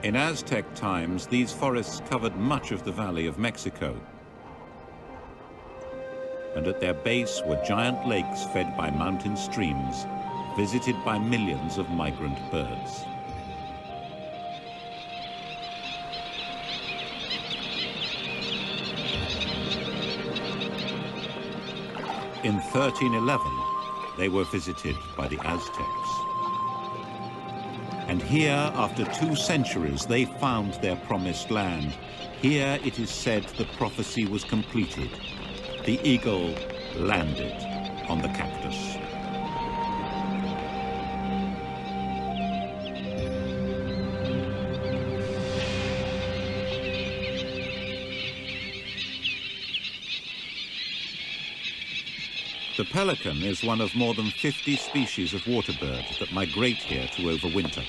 In Aztec times, these forests covered much of the Valley of Mexico. And at their base were giant lakes fed by mountain streams, visited by millions of migrant birds. In 1311, they were visited by the Aztecs. And here, after 2 centuries, they found their promised land. Here, it is said, the prophecy was completed. The eagle landed on the cactus. The pelican is one of more than 50 species of water bird that migrate here to overwinter.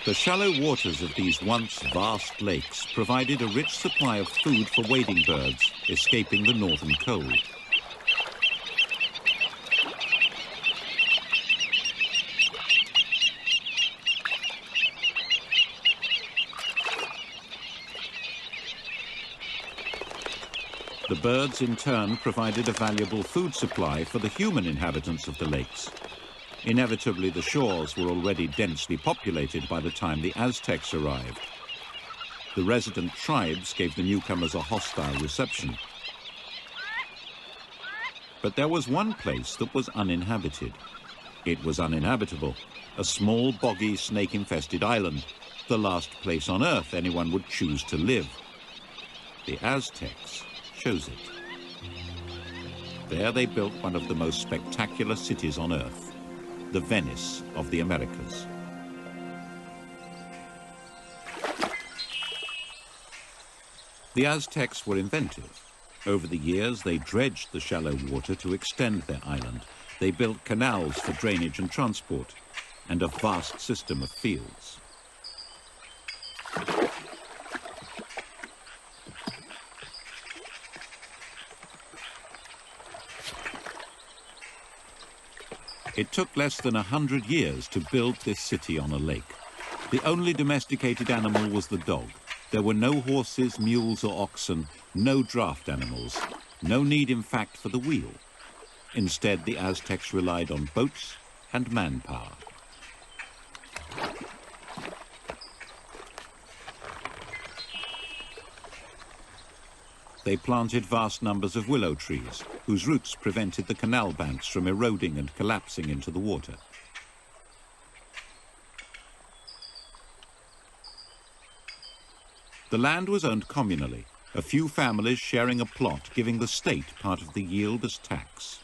The shallow waters of these once vast lakes provided a rich supply of food for wading birds escaping the northern cold. The birds, in turn, provided a valuable food supply for the human inhabitants of the lakes. Inevitably, the shores were already densely populated by the time the Aztecs arrived. The resident tribes gave the newcomers a hostile reception. But there was one place that was uninhabited. It was uninhabitable, a small, boggy, snake-infested island, the last place on Earth anyone would choose to live. The Aztecs chose it. There they built one of the most spectacular cities on Earth, the Venice of the Americas. The Aztecs were inventive. Over the years, they dredged the shallow water to extend their island. They built canals for drainage and transport, and a vast system of fields. It took less than 100 years to build this city on a lake. The only domesticated animal was the dog. There were no horses, mules or oxen, no draft animals. No need, in fact, for the wheel. Instead, the Aztecs relied on boats and manpower. They planted vast numbers of willow trees, whose roots prevented the canal banks from eroding and collapsing into the water. The land was owned communally, a few families sharing a plot, giving the state part of the yield as tax.